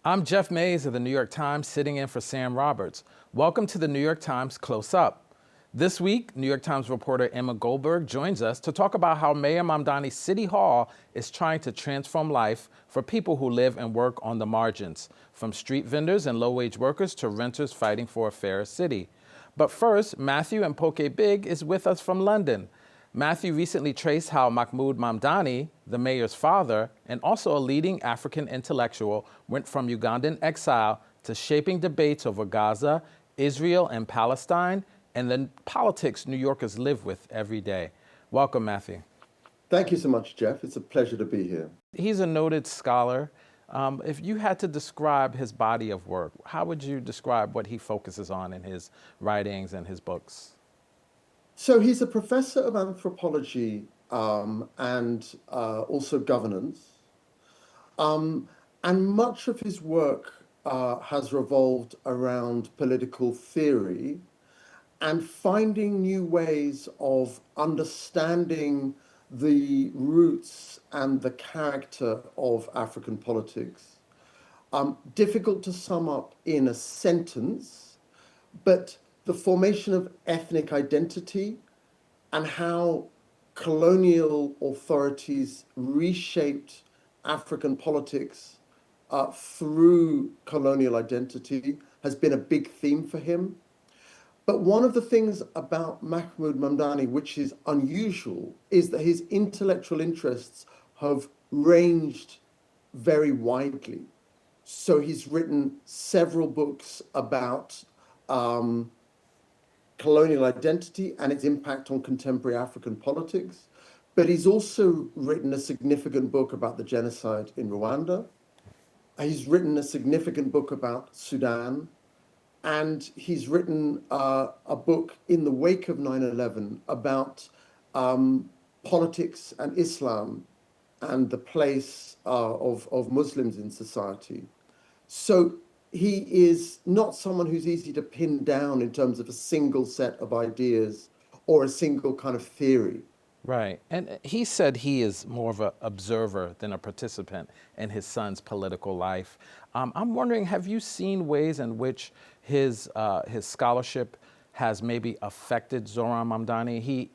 I'm Jeff Mays of the New York Times, sitting in for Sam Roberts. Welcome to the New York Times Close Up. This week, New York Times reporter Emma Goldberg joins us to talk about how Mayor Mamdani's City Hall is trying to transform life for people who live and work on the margins, from street vendors and low-wage workers to renters fighting for a fairer city. But first, Matthew and Mpoke Bigg is with us from London. Matthew recently traced how Mahmood Mamdani, the mayor's father, and also a leading African intellectual, went from Ugandan exile to shaping debates over Gaza, Israel, and Palestine, and the politics New Yorkers live with every day. Welcome, Matthew. Thank you so much, Jeff. It's a pleasure to be here. He's a noted scholar. If you had to describe his body of work, how would you describe what he focuses on in his writings and his books? So he's a professor of anthropology and also governance. And much of his work has revolved around political theory and finding new ways of understanding the roots and the character of African politics. Difficult to sum up in a sentence, but the formation of ethnic identity and how colonial authorities reshaped African politics through colonial identity has been a big theme for him. But one of the things about Mahmood Mamdani, which is unusual, is that his intellectual interests have ranged very widely. So he's written several books about colonial identity and its impact on contemporary African politics. But he's also written a significant book about the genocide in Rwanda. He's written a significant book about Sudan. And he's written a book in the wake of 9/11 about politics and Islam and the place of Muslims in society. So he is not someone who's easy to pin down in terms of a single set of ideas or a single kind of theory. Right. And he said he is more of an observer than a participant in his son's political life. I'm wondering, have you seen ways in which his scholarship has maybe affected Zoran Mamdani?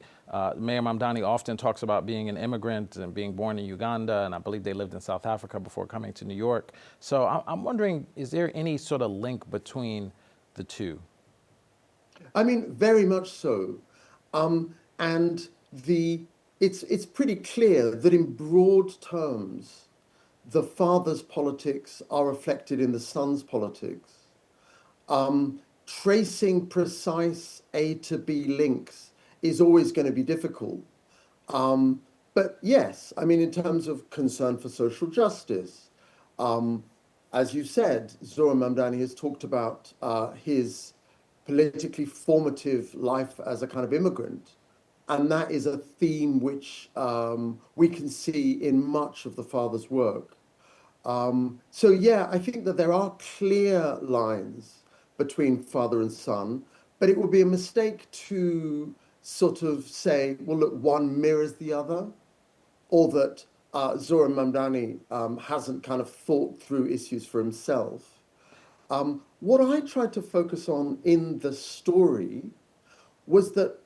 Mayor Mamdani often talks about being an immigrant and being born in Uganda, and I believe they lived in South Africa before coming to New York. So I'm wondering, is there any sort of link between the two? I mean, very much so. And it's pretty clear that in broad terms, the father's politics are reflected in the son's politics. Tracing precise A to B links is always going to be difficult. But yes, I mean, in terms of concern for social justice, as you said, Zoran Mamdani has talked about his politically formative life as a kind of immigrant. And that is a theme which we can see in much of the father's work. So yeah, I think that there are clear lines between father and son, but it would be a mistake to sort of say, well, look, one mirrors the other, or that Zoran Mamdani hasn't kind of thought through issues for himself. What I tried to focus on in the story was that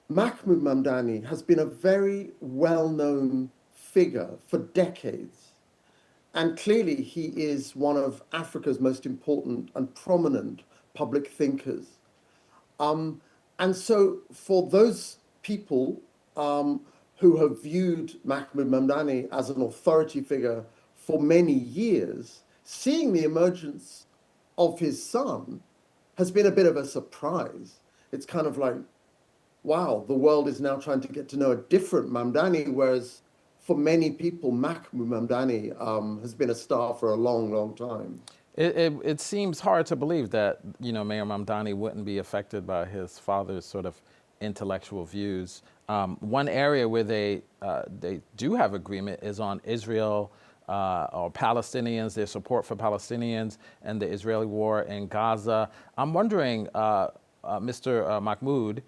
Mahmood Mamdani has been a very well-known figure for decades. And clearly he is one of Africa's most important and prominent public thinkers. And so for those people who have viewed Mahmood Mamdani as an authority figure for many years, seeing the emergence of his son has been a bit of a surprise. It's kind of like, wow, the world is now trying to get to know a different Mamdani, whereas for many people, Mahmood Mamdani has been a star for a long, long time. It seems hard to believe that, Mayor Mamdani wouldn't be affected by his father's sort of intellectual views. One area where they do have agreement is on Israel or Palestinians, their support for Palestinians and the Israeli war in Gaza. I'm wondering, Mr. Mahmood,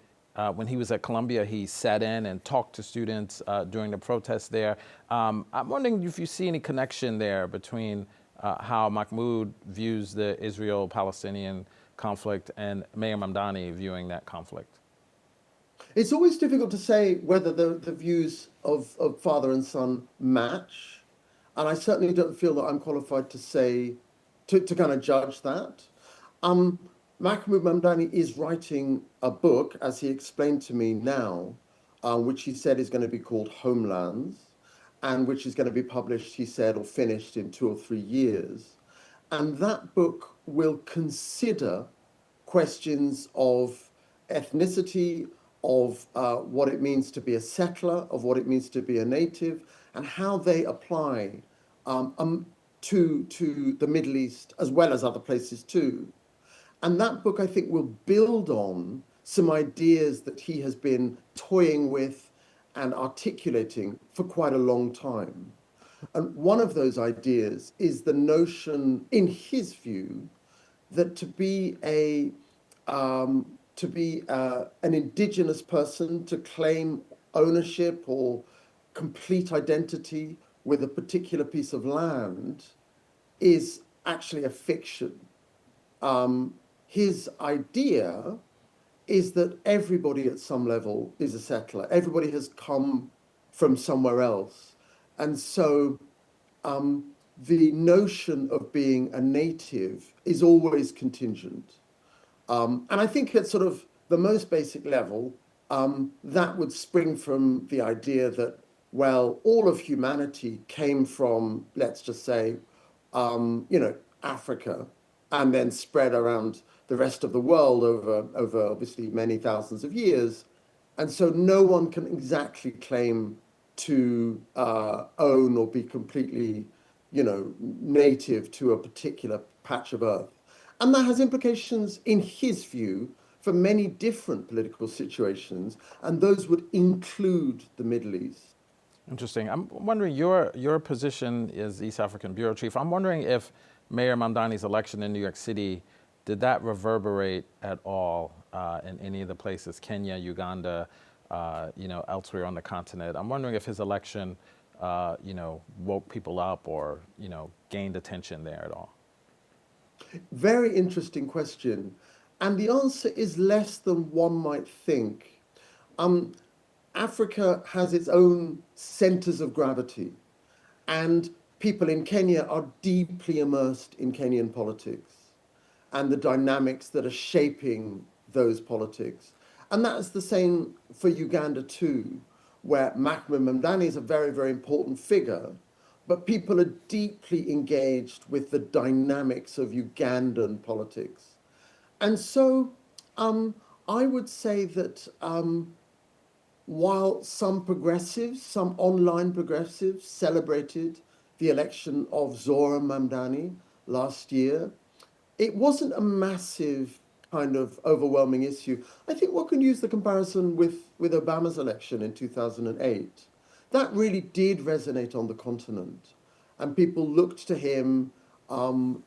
when he was at Columbia, he sat in and talked to students during the protests there. I'm wondering if you see any connection there between how Mahmood views the Israel-Palestinian conflict and Mayor Mamdani viewing that conflict? It's always difficult to say whether the views of father and son match. And I certainly don't feel that I'm qualified to say, to kind of judge that. Um, Mahmoud Mamdani is writing a book, as he explained to me now, which he said is going to be called Homelands, and which is going to be published, he said, or finished in 2 or 3 years. And that book will consider questions of ethnicity, of what it means to be a settler, of what it means to be a native, and how they apply to the Middle East as well as other places too. And that book, I think, will build on some ideas that he has been toying with and articulating for quite a long time. And one of those ideas is the notion, in his view, that to be an indigenous person, to claim ownership or complete identity with a particular piece of land is actually a fiction. His idea is that everybody at some level is a settler. Everybody has come from somewhere else. And so the notion of being a native is always contingent. And I think at sort of the most basic level, that would spring from the idea that, well, all of humanity came from, let's just say, Africa, and then spread around the rest of the world over obviously many thousands of years. And so no one can exactly claim to own or be completely, native to a particular patch of earth. And that has implications, in his view, for many different political situations, and those would include the Middle East. Interesting. I'm wondering your position as East African Bureau Chief. I'm wondering if Mayor Mamdani's election in New York City, did that reverberate at all in any of the places, Kenya, Uganda, elsewhere on the continent? I'm wondering if his election, woke people up or, gained attention there at all. Very interesting question. And the answer is less than one might think. Um, Africa has its own centers of gravity, and people in Kenya are deeply immersed in Kenyan politics and the dynamics that are shaping those politics. And that's the same for Uganda too, where Mahmoud Mamdani is a very, very important figure, but people are deeply engaged with the dynamics of Ugandan politics. And so um, I would say that while some progressives, some online progressives, celebrated the election of Zora Mamdani last year, it wasn't a massive kind of overwhelming issue. I think one can use the comparison with Obama's election in 2008. That really did resonate on the continent, and people looked to him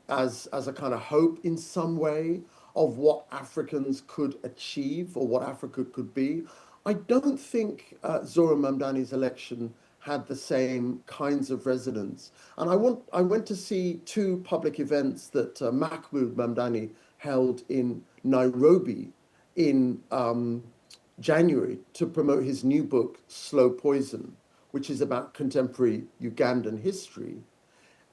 as a kind of hope in some way of what Africans could achieve or what Africa could be. I don't think Zora Mamdani's election had the same kinds of resonance. And I went to see two public events that Mahmoud Mamdani held in Nairobi in January to promote his new book, Slow Poison, which is about contemporary Ugandan history.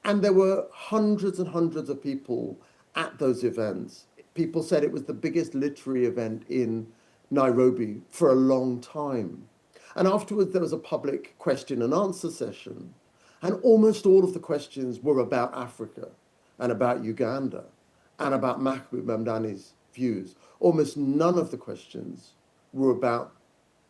And there were hundreds and hundreds of people at those events. People said it was the biggest literary event in Nairobi for a long time. And afterwards, there was a public question and answer session. And almost all of the questions were about Africa and about Uganda and about Mahmoud Mamdani's views. Almost none of the questions were about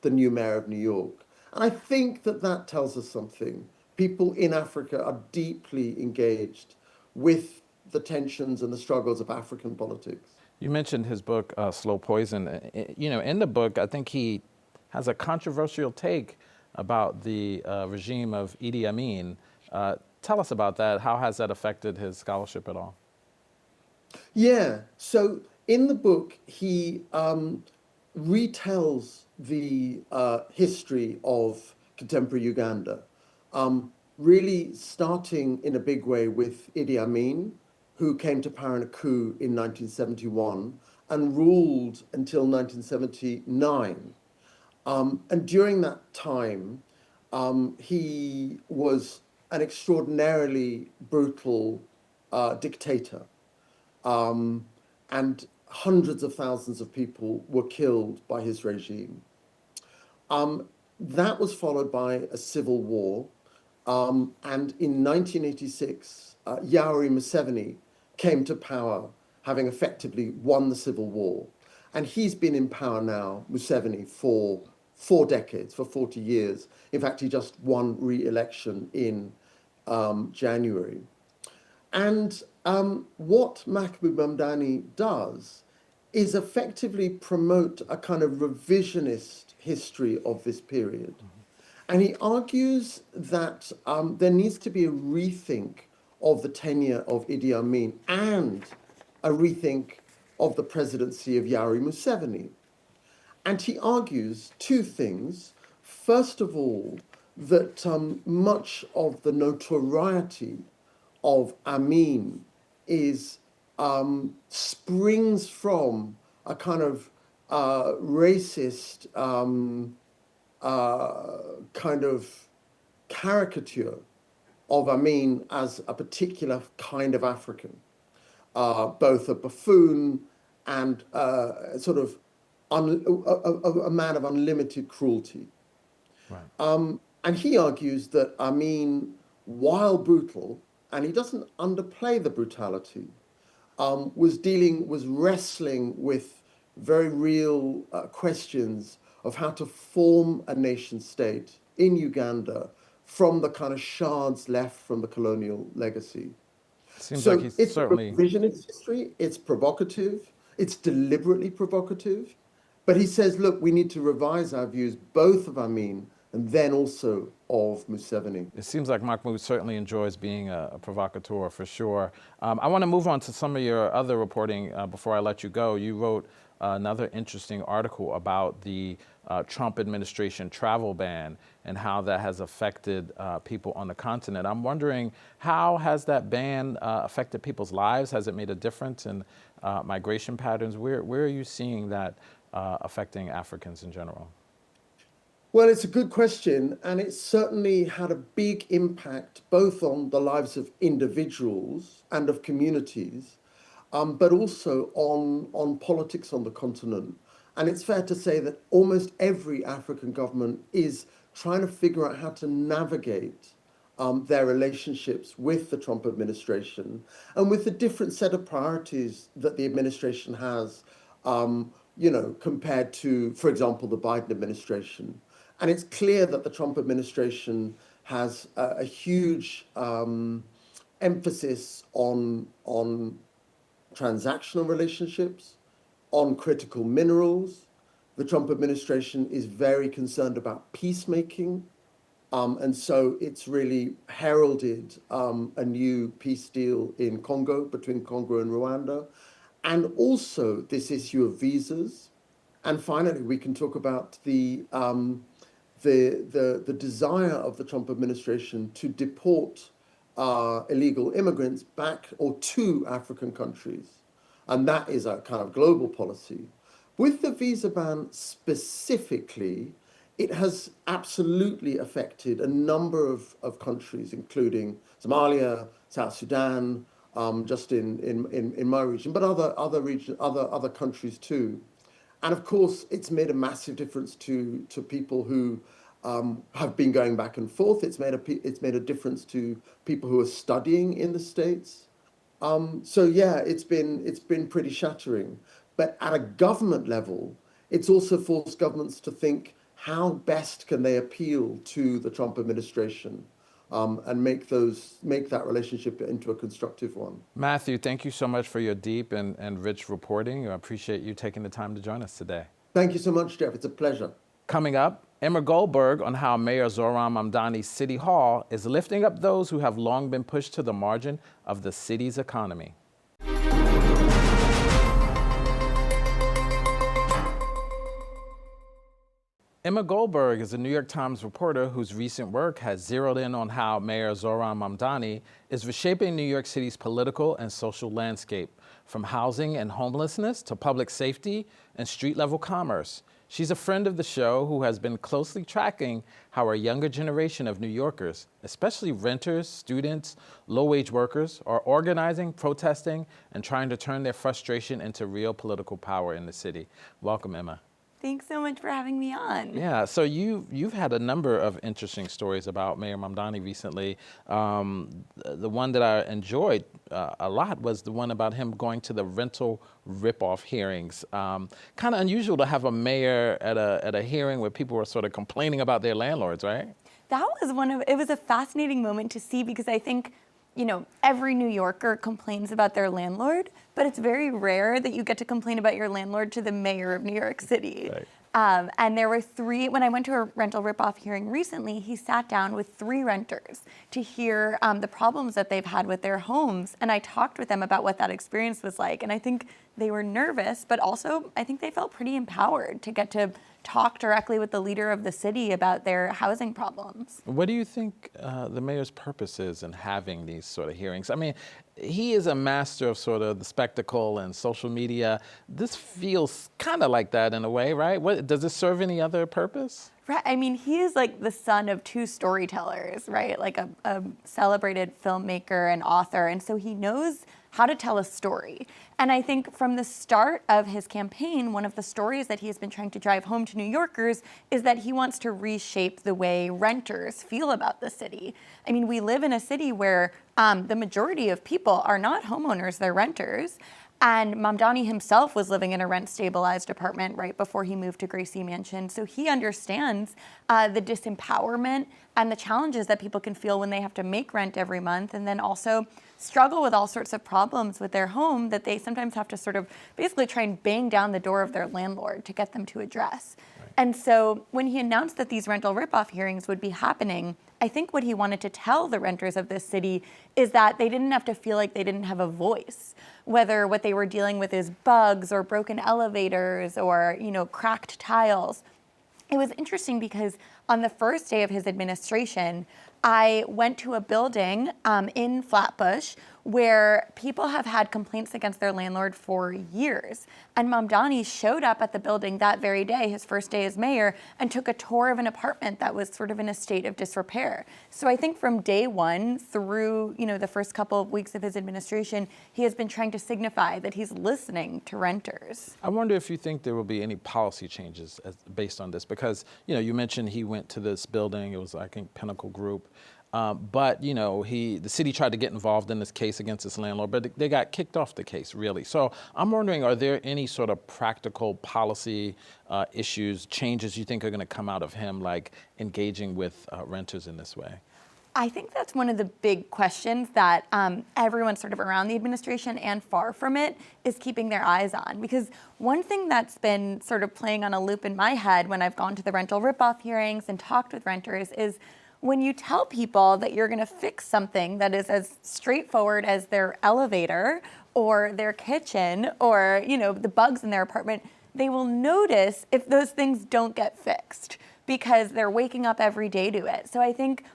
the new mayor of New York. And I think that that tells us something. People in Africa are deeply engaged with the tensions and the struggles of African politics. You mentioned his book, Slow Poison. In the book, I think he has a controversial take about the regime of Idi Amin. Tell us about that. How has that affected his scholarship at all? Yeah, so in the book, he retells the history of contemporary Uganda, really starting in a big way with Idi Amin, who came to power in a coup in 1971 and ruled until 1979. And during that time, he was an extraordinarily brutal dictator. Um, and hundreds of thousands of people were killed by his regime. Um, that was followed by a civil war. And in 1986, Yoweri Museveni came to power, having effectively won the civil war. And he's been in power now, Museveni, for 4 decades, for 40 years. In fact, he just won re-election in January. And what Mahmood Mamdani does is effectively promote a kind of revisionist history of this period. And he argues that there needs to be a rethink of the tenure of Idi Amin and a rethink of the presidency of Yoweri Museveni. And he argues two things. First of all, that much of the notoriety of Amin is springs from a kind of racist kind of caricature of Amin as a particular kind of African, both a buffoon and sort of a man of unlimited cruelty. Right. And he argues that Amin, while brutal, and he doesn't underplay the brutality, was wrestling with very real questions of how to form a nation state in Uganda from the kind of shards left from the colonial legacy. Seems like So he's it's a certainly. revisionist history, it's provocative, it's deliberately provocative, but he says, look, we need to revise our views, both of Amin and then also of Museveni. It seems like Mahmoud certainly enjoys being a provocateur for sure. I want to move on to some of your other reporting before I let you go. You wrote another interesting article about the Trump administration travel ban and how that has affected people on the continent. I'm wondering, how has that ban affected people's lives? Has it made a difference in migration patterns? Where are you seeing that affecting Africans in general? Well, it's a good question, and it's certainly had a big impact both on the lives of individuals and of communities, but also on politics on the continent. And it's fair to say that almost every African government is trying to figure out how to navigate their relationships with the Trump administration and with the different set of priorities that the administration has, compared to, for example, the Biden administration. And it's clear that the Trump administration has a huge emphasis on transactional relationships, on critical minerals. The Trump administration is very concerned about peacemaking. And so it's really heralded a new peace deal in Congo, between Congo and Rwanda, and also this issue of visas. And finally, we can talk about the desire of the Trump administration to deport illegal immigrants back or to African countries. And that is a kind of global policy. With the visa ban specifically, it has absolutely affected a number of countries, including Somalia, South Sudan, just in my region, but other countries too. And of course, it's made a massive difference to people who have been going back and forth. It's made a difference to people who are studying in the States. So yeah, it's been pretty shattering. But at a government level, it's also forced governments to think, how best can they appeal to the Trump administration and make that relationship into a constructive one. Matthew, thank you so much for your deep and rich reporting. I appreciate you taking the time to join us today. Thank you so much, Jeff. It's a pleasure. Coming up, Goldberg on how Mayor Zohran Mamdani's City Hall is lifting up those who have long been pushed to the margin of the city's economy. Emma Goldberg is a New York Times reporter whose recent work has zeroed in on how Mayor Zohran Mamdani is reshaping New York City's political and social landscape, from housing and homelessness to public safety and street-level commerce. She's a friend of the show who has been closely tracking how a younger generation of New Yorkers, especially renters, students, low-wage workers, are organizing, protesting, and trying to turn their frustration into real political power in the city. Welcome, Emma. Thanks so much for having me on. Yeah, so you've had a number of interesting stories about Mayor Mamdani recently. The one that I enjoyed a lot was the one about him going to the rental ripoff hearings. Kind of unusual to have a mayor at a hearing where people were sort of complaining about their landlords, right? That was it was a fascinating moment to see because I think, you know, every New Yorker complains about their landlord, but it's very rare that you get to complain about your landlord to the mayor of New York City. Right. And there were when I went to a rental ripoff hearing recently, he sat down with 3 renters to hear the problems that they've had with their homes. And I talked with them about what that experience was like. And I think they were nervous, but also I think they felt pretty empowered to get to talk directly with the leader of the city about their housing problems. What do you think the mayor's purpose is in having these sort of hearings? I mean, he is a master of sort of the spectacle and social media. This feels kind of like that in a way, right? Does it serve any other purpose? Right. I mean, he is like the son of 2 storytellers, right? Like a celebrated filmmaker and author. And so he knows how to tell a story. And I think from the start of his campaign, one of the stories that he has been trying to drive home to New Yorkers is that he wants to reshape the way renters feel about the city. I mean, we live in a city where the majority of people are not homeowners, they're renters. And Mamdani himself was living in a rent-stabilized apartment right before he moved to Gracie Mansion. So he understands the disempowerment and the challenges that people can feel when they have to make rent every month and then also struggle with all sorts of problems with their home that they sometimes have to sort of basically try and bang down the door of their landlord to get them to address. Right. And so when he announced that these rental ripoff hearings would be happening, I think what he wanted to tell the renters of this city is that they didn't have to feel like they didn't have a voice, whether what they were dealing with is bugs or broken elevators or, you know, cracked tiles. It was interesting because on the first day of his administration, I went to a building in Flatbush where people have had complaints against their landlord for years. And Mamdani showed up at the building that very day, his first day as mayor, and took a tour of an apartment that was sort of in a state of disrepair. So I think from day one through, you know, the first couple of weeks of his administration, he has been trying to signify that he's listening to renters. I wonder if you think there will be any policy changes based on this, because, you know, you mentioned he went to this building, it was, I think, Pinnacle Group. But, you know, the city tried to get involved in this case against his landlord, but they got kicked off the case, really. So I'm wondering, are there any sort of practical policy issues, changes you think are going to come out of him, like engaging with renters in this way? I think that's one of the big questions that everyone sort of around the administration and far from it is keeping their eyes on. Because one thing that's been sort of playing on a loop in my head when I've gone to the rental ripoff hearings and talked with renters is when you tell people that you're going to fix something that is as straightforward as their elevator or their kitchen or, you know, the bugs in their apartment, they will notice if those things don't get fixed because they're waking up every day to it. So I think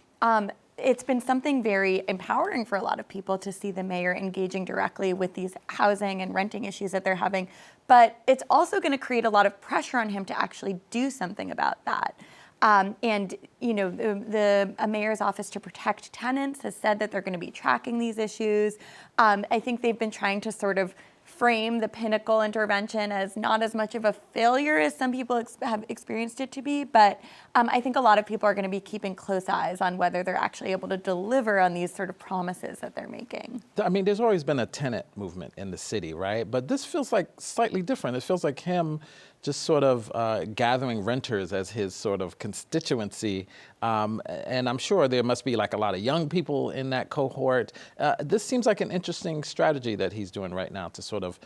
it's been something very empowering for a lot of people to see the mayor engaging directly with these housing and renting issues that they're having. But it's also going to create a lot of pressure on him to actually do something about that. And, you know, the mayor's office to protect tenants has said that they're going to be tracking these issues. I think they've been trying to sort of frame the Pinnacle intervention as not as much of a failure as some people have experienced it to be. But I think a lot of people are going to be keeping close eyes on whether they're actually able to deliver on these sort of promises that they're making. I mean, there's always been a tenant movement in the city, right? But this feels like slightly different. It feels like him just sort of gathering renters as his sort of constituency. And I'm sure there must be like a lot of young people in that cohort. This seems like an interesting strategy that he's doing right now to sort of,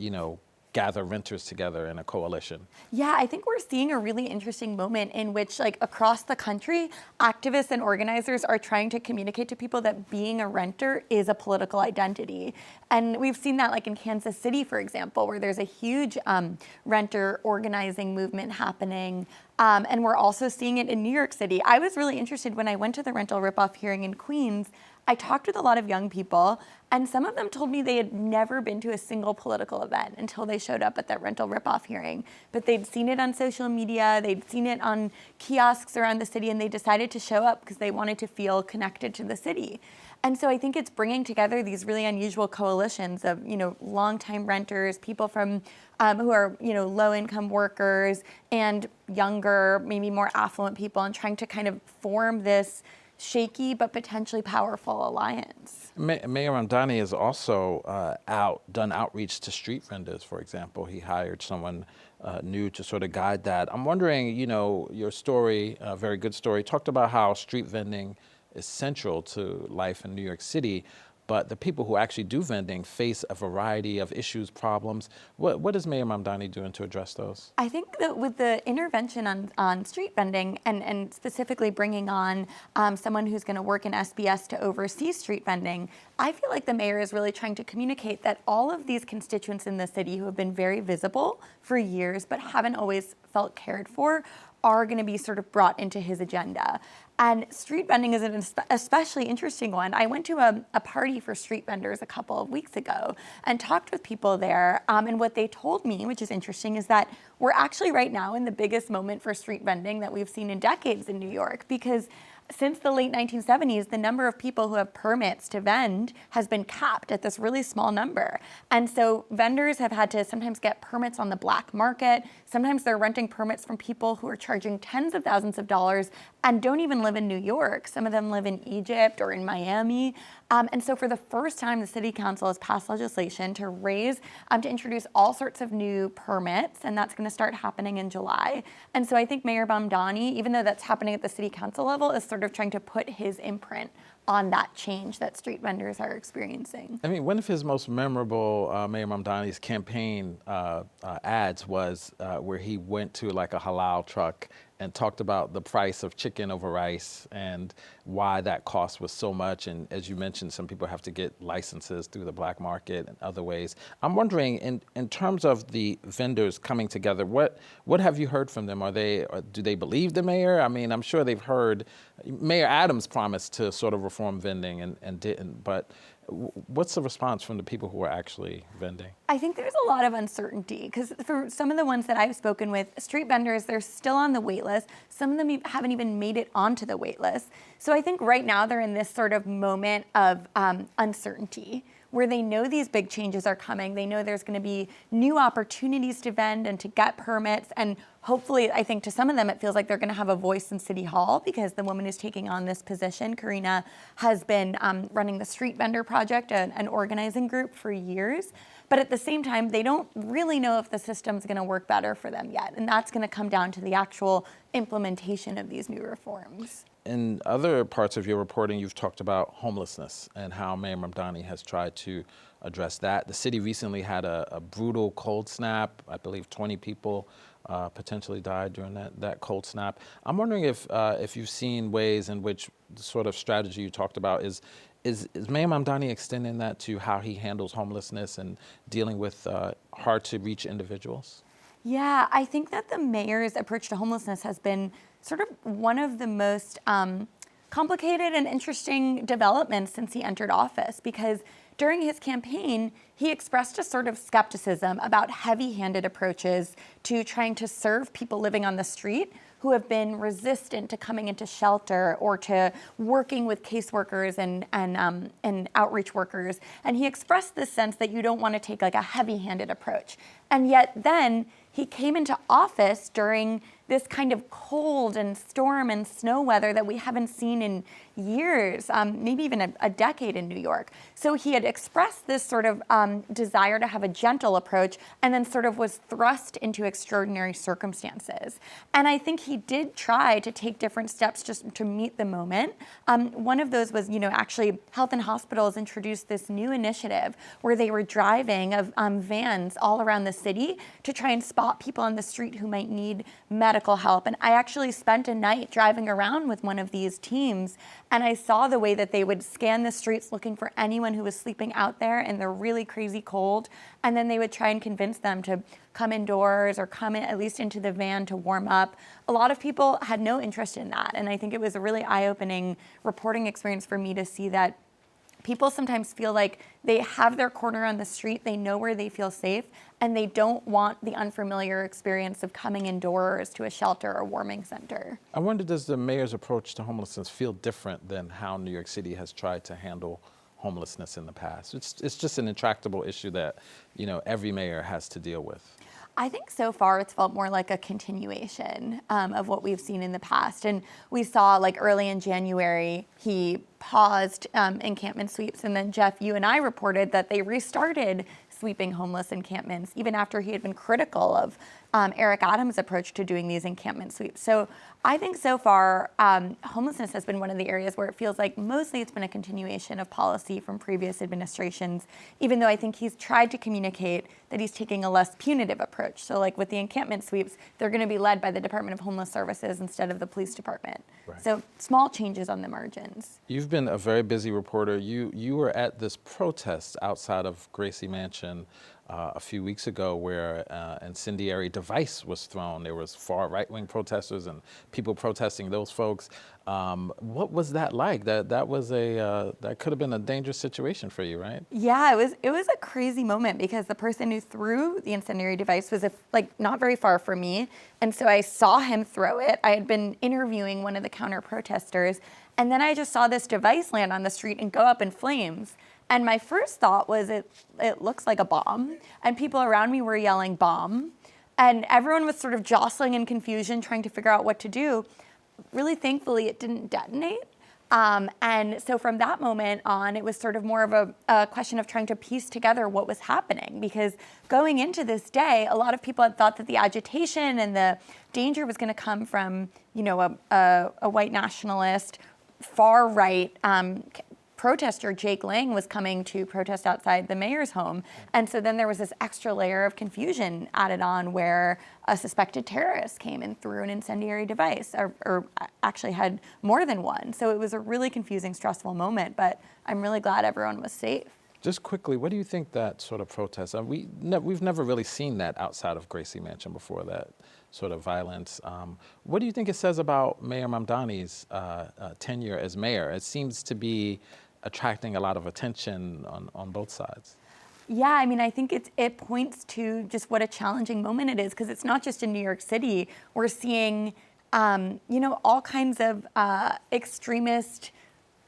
you know, gather renters together in a coalition? Yeah, I think we're seeing a really interesting moment in which, like, across the country, activists and organizers are trying to communicate to people that being a renter is a political identity. And we've seen that, like, in Kansas City, for example, where there's a huge renter organizing movement happening. And we're also seeing it in New York City. I was really interested when I went to the rental ripoff hearing in Queens. I talked with a lot of young people, and some of them told me they had never been to a single political event until they showed up at that rental ripoff hearing. But they'd seen it on social media, they'd seen it on kiosks around the city, and they decided to show up because they wanted to feel connected to the city. And so I think it's bringing together these really unusual coalitions of, longtime renters, people from who are, low-income workers, and younger, maybe more affluent people, and trying to kind of form this shaky but potentially powerful alliance. Mayor Mamdani has also done outreach to street vendors, for example. He hired someone new to sort of guide that. I'm wondering, your story, a very good story, talked about how street vending is central to life in New York City, but the people who actually do vending face a variety of issues, problems. What is Mayor Mamdani doing to address those? I think that with the intervention on street vending and specifically bringing on someone who's going to work in SBS to oversee street vending, I feel like the mayor is really trying to communicate that all of these constituents in the city who have been very visible for years but haven't always felt cared for are going to be sort of brought into his agenda. And street vending is an especially interesting one. I went to a party for street vendors a couple of weeks ago and talked with people there. And what they told me, which is interesting, is that we're actually right now in the biggest moment for street vending that we've seen in decades in New York, because since the late 1970s, the number of people who have permits to vend has been capped at this really small number. And so vendors have had to sometimes get permits on the black market. Sometimes they're renting permits from people who are charging tens of thousands of dollars and don't even live in New York. Some of them live in Egypt or in Miami. And so for the first time, the city council has passed legislation to introduce all sorts of new permits, and that's going to start happening in July. And so I think Mayor Mamdani, even though that's happening at the city council level, is sort of trying to put his imprint on that change that street vendors are experiencing. I mean, one of his most memorable Mayor Mamdani's campaign ads was where he went to like a halal truck and talked about the price of chicken over rice and why that cost was so much. And as you mentioned, some people have to get licenses through the black market and other ways. I'm wondering, in terms of the vendors coming together, what have you heard from them? Do they believe the mayor? I mean, I'm sure they've heard Mayor Adams promised to sort of reform vending and didn't, but what's the response from the people who are actually vending? I think there's a lot of uncertainty because for some of the ones that I've spoken with, street vendors, they're still on the wait list. Some of them haven't even made it onto the wait list. So I think right now they're in this sort of moment of uncertainty where they know these big changes are coming. They know there's going to be new opportunities to vend and to get permits. And hopefully, I think to some of them, it feels like they're going to have a voice in City Hall because the woman who's taking on this position, Karina, has been running the Street Vendor Project, an organizing group, for years. But at the same time, they don't really know if the system's going to work better for them yet. And that's going to come down to the actual implementation of these new reforms. In other parts of your reporting, you've talked about homelessness and how Mayor Mamdani has tried to address that. The city recently had a brutal cold snap. I believe 20 people potentially died during that cold snap. I'm wondering if you've seen ways in which the sort of strategy you talked about is Mayor Mamdani extending that to how he handles homelessness and dealing with hard to reach individuals? Yeah, I think that the mayor's approach to homelessness has been sort of one of the most complicated and interesting developments since he entered office, because during his campaign, he expressed a sort of skepticism about heavy-handed approaches to trying to serve people living on the street who have been resistant to coming into shelter or to working with caseworkers and outreach workers. And he expressed this sense that you don't want to take like a heavy-handed approach. And yet then he came into office during this kind of cold and storm and snow weather that we haven't seen in years, maybe even a decade in New York. So he had expressed this sort of desire to have a gentle approach, and then sort of was thrust into extraordinary circumstances. And I think he did try to take different steps just to meet the moment. One of those was, actually Health and Hospitals introduced this new initiative where they were driving vans all around the city to try and spot people on the street who might need medical help. And I actually spent a night driving around with one of these teams, and I saw the way that they would scan the streets looking for anyone who was sleeping out there in the really crazy cold, and then they would try and convince them to come indoors or come in, at least into the van to warm up. A lot of people had no interest in that, and I think it was a really eye-opening reporting experience for me to see that people sometimes feel like they have their corner on the street, they know where they feel safe, and they don't want the unfamiliar experience of coming indoors to a shelter or warming center. I wonder, does the mayor's approach to homelessness feel different than how New York City has tried to handle homelessness in the past? It's just an intractable issue that, every mayor has to deal with. I think so far it's felt more like a continuation of what we've seen in the past. And we saw early in January, he paused encampment sweeps. And then Jeff, you and I reported that they restarted sweeping homeless encampments, even after he had been critical of Eric Adams' approach to doing these encampment sweeps. So I think so far, homelessness has been one of the areas where it feels like mostly it's been a continuation of policy from previous administrations, even though I think he's tried to communicate that he's taking a less punitive approach. So with the encampment sweeps, they're going to be led by the Department of Homeless Services instead of the police department. Right. So small changes on the margins. You've been a very busy reporter. You were at this protest outside of Gracie Mansion a few weeks ago where an incendiary device was thrown. There was far right-wing protesters and people protesting those folks. What was that like? That could have been a dangerous situation for you, right? Yeah, it was a crazy moment because the person who threw the incendiary device was not very far from me, and so I saw him throw it. I had been interviewing one of the counter protesters, and then I just saw this device land on the street and go up in flames. And my first thought was it looks like a bomb, and people around me were yelling bomb, and everyone was sort of jostling in confusion, trying to figure out what to do. Really, thankfully, it didn't detonate. And so from that moment on, it was sort of more of a question of trying to piece together what was happening, because going into this day, a lot of people had thought that the agitation and the danger was going to come from, a white nationalist, far right protester, Jake Lang, was coming to protest outside the mayor's home. And so then there was this extra layer of confusion added on where a suspected terrorist came and threw an incendiary device, or actually had more than one. So it was a really confusing, stressful moment, but I'm really glad everyone was safe. Just quickly, what do you think that sort of protest, we've never really seen that outside of Gracie Mansion before, that sort of violence. What do you think it says about Mayor Mamdani's tenure as mayor? It seems to be attracting a lot of attention on both sides. Yeah, I think it points to just what a challenging moment it is, because it's not just in New York City. We're seeing, all kinds of extremist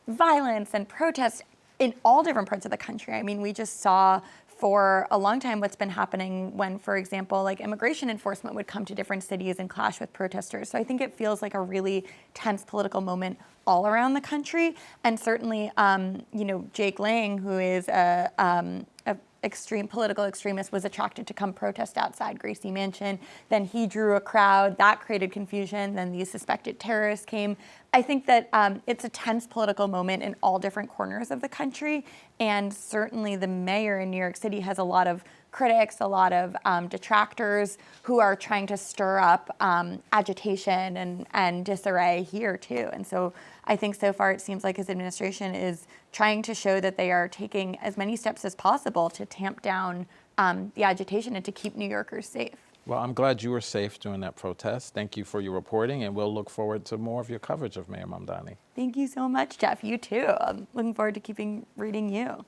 violence and protests in all different parts of the country. We just saw for a long time what's been happening when, for example, immigration enforcement would come to different cities and clash with protesters. So I think it feels like a really tense political moment all around the country. And certainly, Jake Lang, who is a extreme political extremist, was attracted to come protest outside Gracie Mansion. Then he drew a crowd that created confusion. Then these suspected terrorists came. I think that it's a tense political moment in all different corners of the country. And certainly the mayor in New York City has a lot of critics, a lot of detractors who are trying to stir up agitation and disarray here too. And so I think so far it seems like his administration is trying to show that they are taking as many steps as possible to tamp down the agitation and to keep New Yorkers safe. Well, I'm glad you were safe during that protest. Thank you for your reporting, and we'll look forward to more of your coverage of Mayor Mamdani. Thank you so much, Jeff. You too. I'm looking forward to keeping reading you.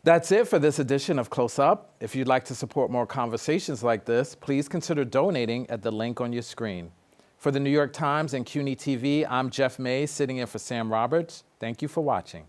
That's it for this edition of Close Up. If you'd like to support more conversations like this, please consider donating at the link on your screen. For the New York Times and CUNY TV, I'm Jeff Mays, sitting in for Sam Roberts. Thank you for watching.